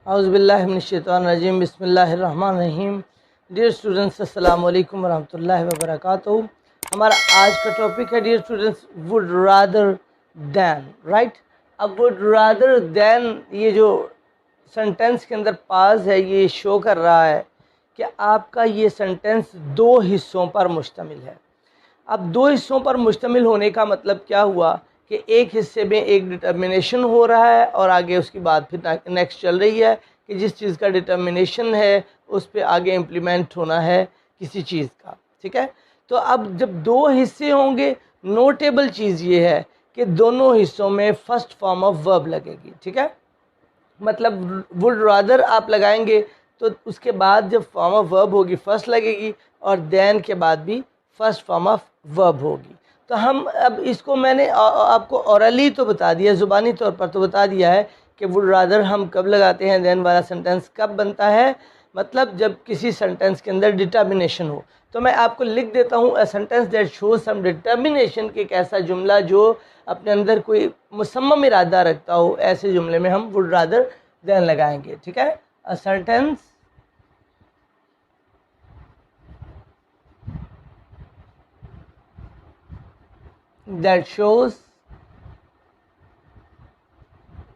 औज़ुबिल्लाहिमिनश्शैतानिर्रजीम बिस्मिल्लाहिर्रहमानिर्रहीम। Dear students, अस्सलाम वालेकुम वरहमतुल्लाहि वबरकातुहू। हमारा आज का टॉपिक है dear students would rather than, right. अब वुड रादर दैन ये जो सेंटेंस के अंदर पास है ये शो कर रहा है कि आपका ये सेंटेंस दो हिस्सों पर मुश्तमिल है। अब दो हिस्सों पर मुश्तमिल होने का मतलब क्या हुआ कि एक हिस्से में एक डिटर्मिनेशन हो रहा है और आगे उसकी बात फिर नेक्स्ट चल रही है कि जिस चीज़ का डिटर्मिनेशन है उस पर आगे इम्प्लीमेंट होना है किसी चीज़ का, ठीक है। तो अब जब दो हिस्से होंगे, नोटेबल चीज़ ये है कि दोनों हिस्सों में फर्स्ट फॉर्म ऑफ वर्ब लगेगी, ठीक है। मतलब वुड रादर आप लगाएंगे तो उसके बाद जब फॉर्म ऑफ वर्ब होगी फर्स्ट लगेगी और देन के बाद भी फर्स्ट फॉर्म ऑफ वर्ब होगी। तो हम अब इसको मैंने आपको औरली तो बता दिया, ज़ुबानी तौर पर तो बता दिया है कि वुड रादर हम कब लगाते हैं, देन वाला सेंटेंस कब बनता है। मतलब जब किसी सेंटेंस के अंदर डिटर्मिनेशन हो। तो मैं आपको लिख देता हूँ, a sentence that show some determination, कि एक ऐसा जुमला जो अपने अंदर कोई मुसम्मम इरादा रखता हो, ऐसे जुमले में हम वुड रादर देन लगाएंगे, ठीक है। A sentence that shows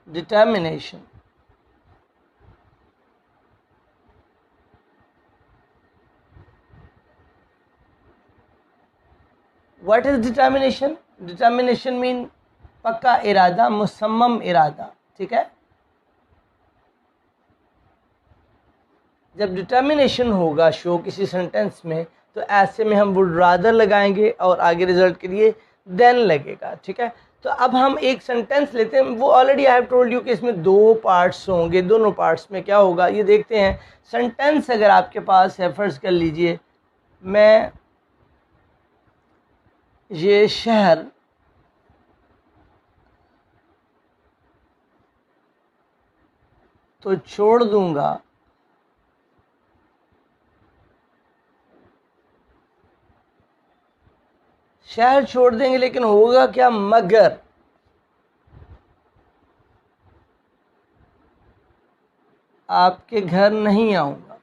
determination. What is determination? Determination mean पक्का इरादा, मुसम्मम इरादा, ठीक है। जब डिटर्मिनेशन होगा शो किसी सेंटेंस में तो ऐसे में हम वुड रादर लगाएंगे और आगे रिजल्ट के लिए देन लगेगा, ठीक है। तो अब हम एक सेंटेंस लेते हैं, वो already I have told you कि इसमें दो पार्ट्स होंगे। दोनों पार्ट्स में क्या होगा ये देखते हैं। सेंटेंस अगर आपके पास है, फर्ज कर लीजिए मैं ये शहर तो छोड़ दूंगा, शहर छोड़ देंगे लेकिन होगा क्या, मगर आपके घर नहीं आऊंगा।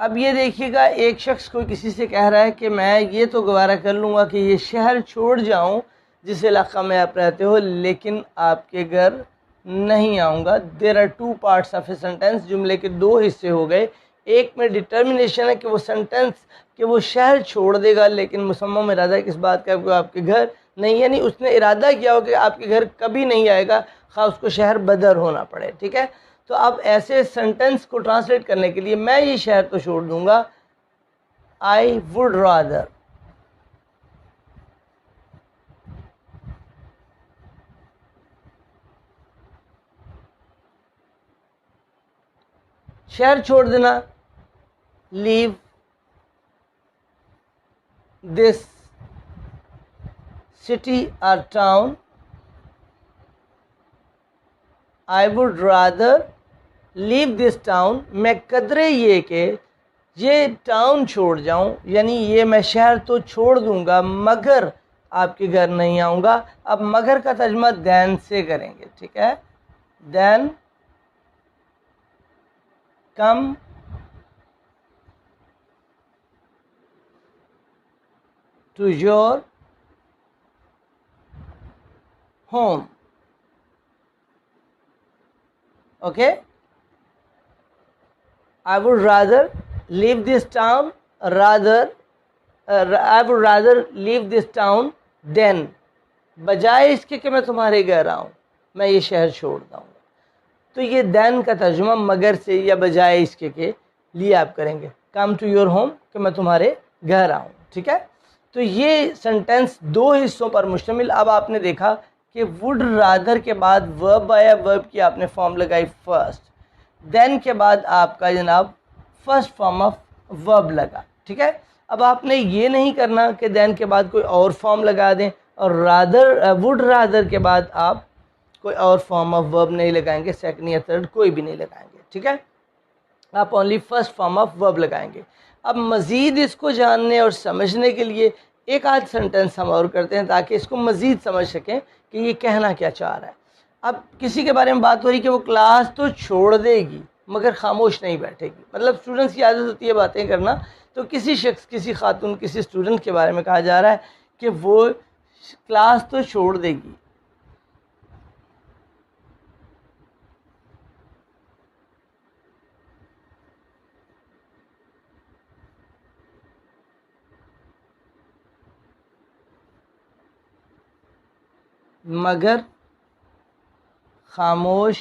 अब ये देखिएगा, एक शख्स कोई किसी से कह रहा है कि मैं ये तो गवारा कर लूँगा कि ये शहर छोड़ जाऊँ जिस इलाक़ा में आप रहते हो, लेकिन आपके घर नहीं आऊँगा। There are two parts of a sentence. जुमले के दो हिस्से हो गए। एक में डिटर्मिनेशन है कि वो सेंटेंस कि वो शहर छोड़ देगा, लेकिन मुसम्मम इरादा किस बात का, आपके घर नहीं, यानी उसने इरादा किया हो कि आपके घर कभी नहीं आएगा, खा उसको शहर बदर होना पड़े, ठीक है। तो अब ऐसे सेंटेंस को ट्रांसलेट करने के लिए मैं ये शहर तो छोड़ दूंगा, आई वुड रादर, शहर छोड़ देना, लीव दिस सिटी और town, I would rather leave this town. मैं कदरे ये कि ये टाउन छोड़ जाऊं, यानी ये मैं शहर तो छोड़ दूंगा मगर आपके घर नहीं आऊँगा। अब मगर का तर्जमा दैन से करेंगे, ठीक है। Than come to your home, okay. I would rather leave this town I would rather leave this town than, बजाय इसके कि मैं तुम्हारे घर आऊँ मैं ये शहर छोड़ दूँगा। तो ये देन का तर्जुमा मगर से या बजाय इसके के लिए आप करेंगे, कम टू योर होम, कि मैं तुम्हारे घर आऊँ, ठीक है। तो ये सेंटेंस दो हिस्सों पर मुश्तमिल। अब आपने देखा कि वुड रादर के बाद वर्ब आया, वर्ब की आपने फॉर्म लगाई फर्स्ट, देन के बाद आपका जनाब फर्स्ट फॉर्म ऑफ वर्ब लगा, ठीक है। अब आपने ये नहीं करना कि देन के बाद कोई और फॉर्म लगा दें और रादर वुड रादर के बाद आप कोई और फॉर्म ऑफ वर्ब नहीं लगाएंगे, सेकंड या थर्ड कोई भी नहीं लगाएंगे, ठीक है। आप only first form of verb लगाएंगे। अब मज़ीद इसको जानने और समझने के लिए एक आध सेंटेंस हम और करते हैं ताकि इसको मज़ीद समझ सकें कि ये कहना क्या चाह रहा है। अब किसी के बारे में बात हो रही कि वो क्लास तो छोड़ देगी मगर खामोश नहीं बैठेगी। मतलब स्टूडेंट्स की आदत होती है बातें करना, तो किसी शख्स, किसी खातून, किसी स्टूडेंट के बारे में कहा जा रहा है कि वो क्लास तो छोड़ देगी। मगर खामोश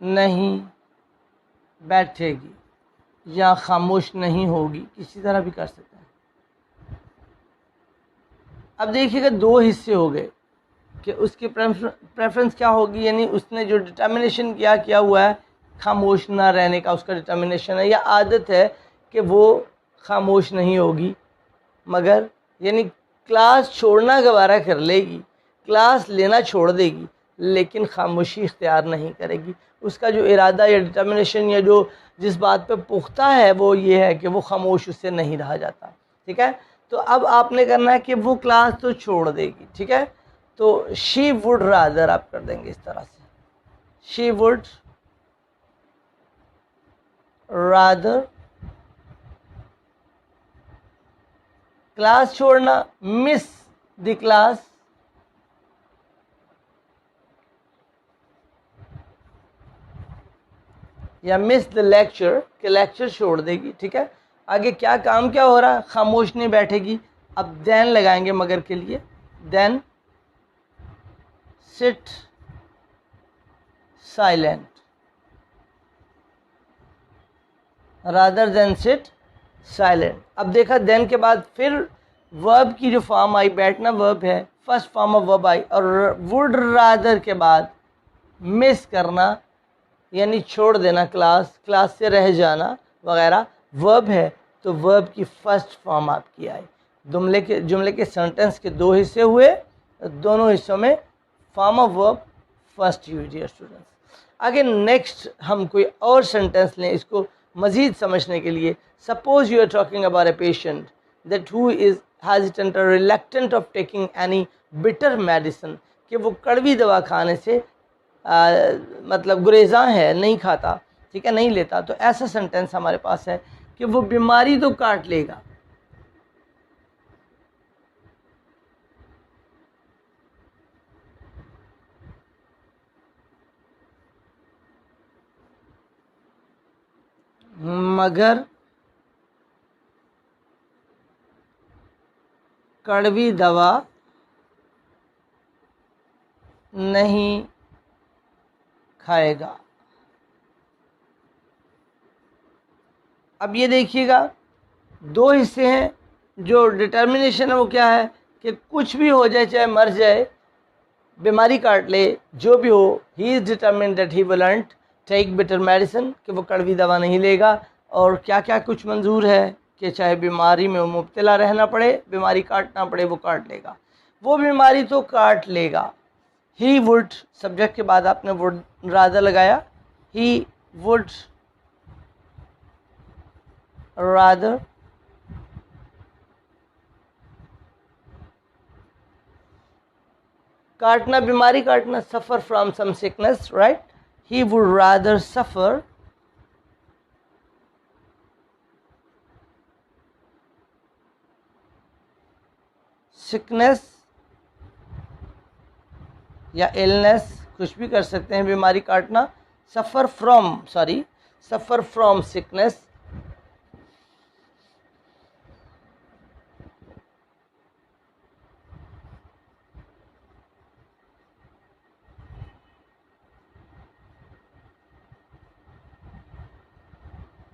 नहीं बैठेगी या खामोश नहीं होगी, किसी तरह भी कर सकते हैं। अब देखिएगा दो हिस्से हो गए कि उसकी प्रेफरेंस क्या होगी, यानी उसने जो डिटर्मिनेशन किया हुआ है खामोश ना रहने का, उसका डिटर्मिनेशन है या आदत है कि वो खामोश नहीं होगी मगर, यानी क्लास छोड़ना गवारा कर लेगी, क्लास लेना छोड़ देगी लेकिन खामोशी इख्तियार नहीं करेगी। उसका जो इरादा या डिटर्मिनेशन या जो जिस बात पे पुख्ता है वो ये है कि वो खामोश उससे नहीं रहा जाता। ठीक है, तो अब आपने करना है कि वो क्लास तो छोड़ देगी। ठीक है, तो शी वुड रादर आप कर देंगे इस तरह से, शी वुड रादर, क्लास छोड़ना मिस द क्लास, या मिस द लेक्चर के लेक्चर छोड़ देगी। ठीक है, आगे क्या काम क्या हो रहा है, खामोश नहीं बैठेगी। अब देन लगाएंगे मगर के लिए, then sit silent rather than sit silent. अब देखा देन के बाद फिर वर्ब की जो फॉर्म आई, बैठना वर्ब है, first form of verb I, और वुड रादर के बाद मिस करना यानी छोड़ देना क्लास, क्लास से रह जाना वगैरह वर्ब है, तो वर्ब की फर्स्ट फॉर्म आपकी आई। जुमले के सेंटेंस के दो हिस्से हुए, दोनों हिस्सों में form of verb first use. Dear students, आगे नेक्स्ट हम कोई और सेंटेंस लें इसको मज़ीद समझने के लिए। Suppose you are talking about a patient that who is hesitant और reluctant of taking any bitter medicine, कि वो कड़वी दवा खाने से मतलब गुरेज़ा है, नहीं खाता, ठीक है, नहीं लेता। तो ऐसा सेंटेंस हमारे पास है कि वो बीमारी तो काट लेगा, मगर कड़वी दवा नहीं खाएगा। अब ये देखिएगा दो हिस्से हैं, जो डिटर्मिनेशन है वो क्या है कि कुछ भी हो जाए, चाहे मर जाए, बीमारी काट ले, जो भी हो, he is determine that he won't take bitter medicine, कि वो कड़वी दवा नहीं लेगा। और क्या क्या कुछ मंजूर है कि चाहे बीमारी में मुब्तला रहना पड़े, बीमारी काटना पड़े, वो काट लेगा, वो बीमारी तो काट लेगा। ही वुड, सब्जेक्ट के बाद आपने वुड रादर लगाया, ही वुड रादर काटना, बीमारी काटना, suffer from some sickness, right. He would rather suffer sickness या इलनेस, कुछ भी कर सकते हैं, बीमारी काटना, सफ़र फ्रॉम सिकनेस,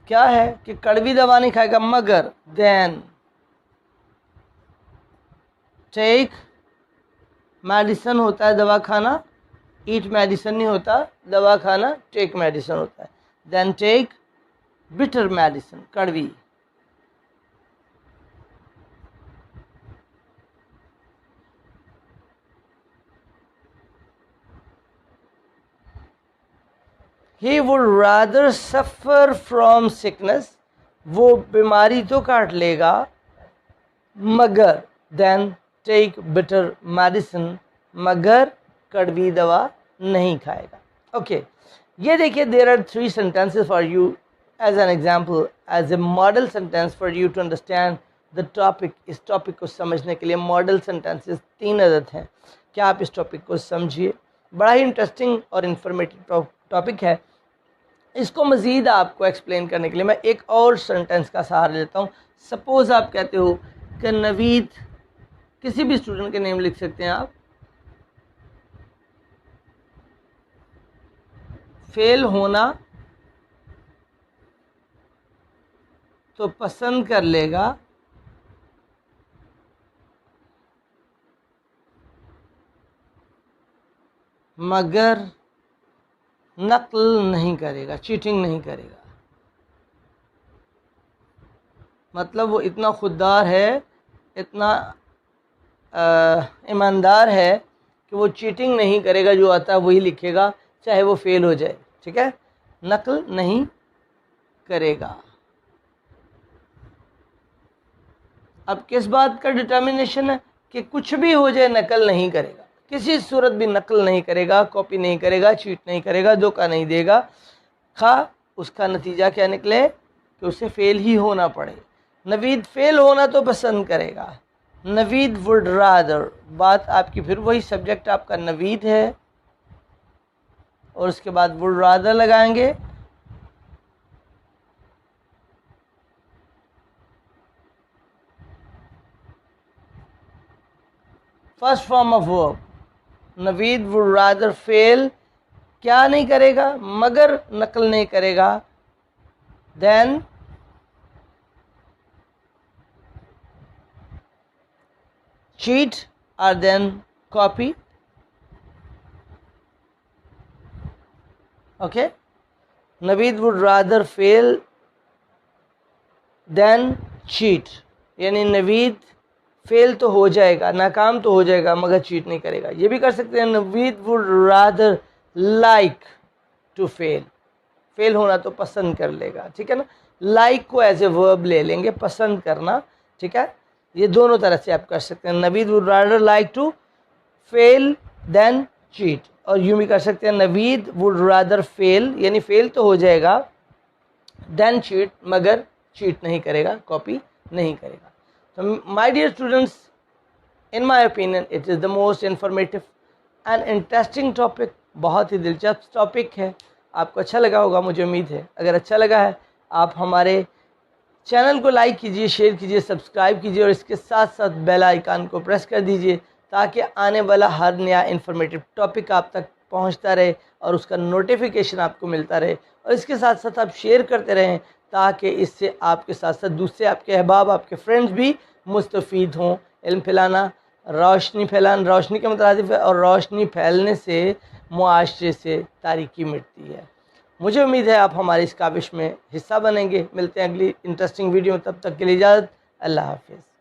क्या है कि कड़वी दवा नहीं खाएगा, मगर देन टेक मेडिसिन होता है दवा खाना, ईट मेडिसिन नहीं होता, दवा खाना टेक मेडिसिन होता है। देन टेक बिटर मेडिसिन, कड़वी, ही would rather suffer from sickness, वो बीमारी तो काट लेगा मगर देन टेक बिटर मेडिसिन, मगर कड़वी दवा नहीं खाएगा। ओके, ये देखिए, there are 3 sentences for you as an example, as a model sentence for you to understand the topic. इस टॉपिक को समझने के लिए मॉडल सेंटेंसेस 3 अदद हैं। क्या आप इस टॉपिक को समझिए, बड़ा ही इंटरेस्टिंग और इन्फॉर्मेटिव टॉपिक है। इसको मज़ीद आपको एक्सप्लेन करने के लिए मैं एक और सेंटेंस का सहारा लेता हूँ। सपोज़ आप कहते हो कि नवीद, किसी भी स्टूडेंट के नेम लिख सकते हैं आप, फेल होना तो पसंद कर लेगा मगर नकल नहीं करेगा, चीटिंग नहीं करेगा। मतलब वो इतना खुददार है, इतना ईमानदार है कि वो चीटिंग नहीं करेगा, जो आता है वही लिखेगा चाहे वो फेल हो जाए। ठीक है, नकल नहीं करेगा। अब किस बात का डिटर्मिनेशन है कि कुछ भी हो जाए नकल नहीं करेगा, किसी सूरत भी नकल नहीं करेगा, कॉपी नहीं करेगा, चीट नहीं करेगा, धोखा नहीं देगा, खा उसका नतीजा क्या निकले कि उसे फेल ही होना पड़े। नवीद फेल होना तो पसंद करेगा, नवीद वुड रादर, बात आपकी फिर वही, सब्जेक्ट आपका नवीद है और उसके बाद वुड रादर लगाएंगे। First form of verb, Naveed would rather fail, क्या नहीं करेगा, मगर नकल नहीं करेगा, then cheat or then copy. Okay, Naveed would rather fail than cheat, यानी नवीद फेल तो हो जाएगा, नाकाम तो हो जाएगा, मगर चीट नहीं करेगा। ये भी कर सकते हैं, Naveed would rather like to fail, fail होना तो पसंद कर लेगा। ठीक है ना, लाइक को एज ए वर्ब ले लेंगे, पसंद करना। ठीक है, ये दोनों तरह से आप कर सकते हैं। Naveed would rather like to fail than cheat, और यूँ भी कर सकते हैं, नवीद वुड रादर फेल, यानी फेल तो हो जाएगा, देन चीट, मगर चीट नहीं करेगा, कॉपी नहीं करेगा। तो my dear students, in my opinion it is the most informative and interesting topic, बहुत ही दिलचस्प टॉपिक है। आपको अच्छा लगा होगा, मुझे उम्मीद है। अगर अच्छा लगा है, आप हमारे चैनल को लाइक कीजिए, शेयर कीजिए, सब्सक्राइब कीजिए और इसके साथ साथ बेल आइकन को प्रेस कर दीजिए, ताकि आने वाला हर नया इन्फॉर्मेटिव टॉपिक आप तक पहुंचता रहे और उसका नोटिफिकेशन आपको मिलता रहे। और इसके साथ साथ आप शेयर करते रहें, ताकि इससे आपके साथ साथ दूसरे आपके अहबाब, आपके फ्रेंड्स भी मुस्तफ़ीद हों। इल्म फैलाना रोशनी फैलाना, रोशनी के मुताबिक है, और रोशनी फैलने से मुआशरे से तारीकी मिटती है। मुझे उम्मीद है आप हमारी इस काविश में हिस्सा बनेंगे। मिलते हैं अगली इंटरेस्टिंग वीडियो में, तब तक के लिए इजाज़त, अल्लाह हाफ़िज़।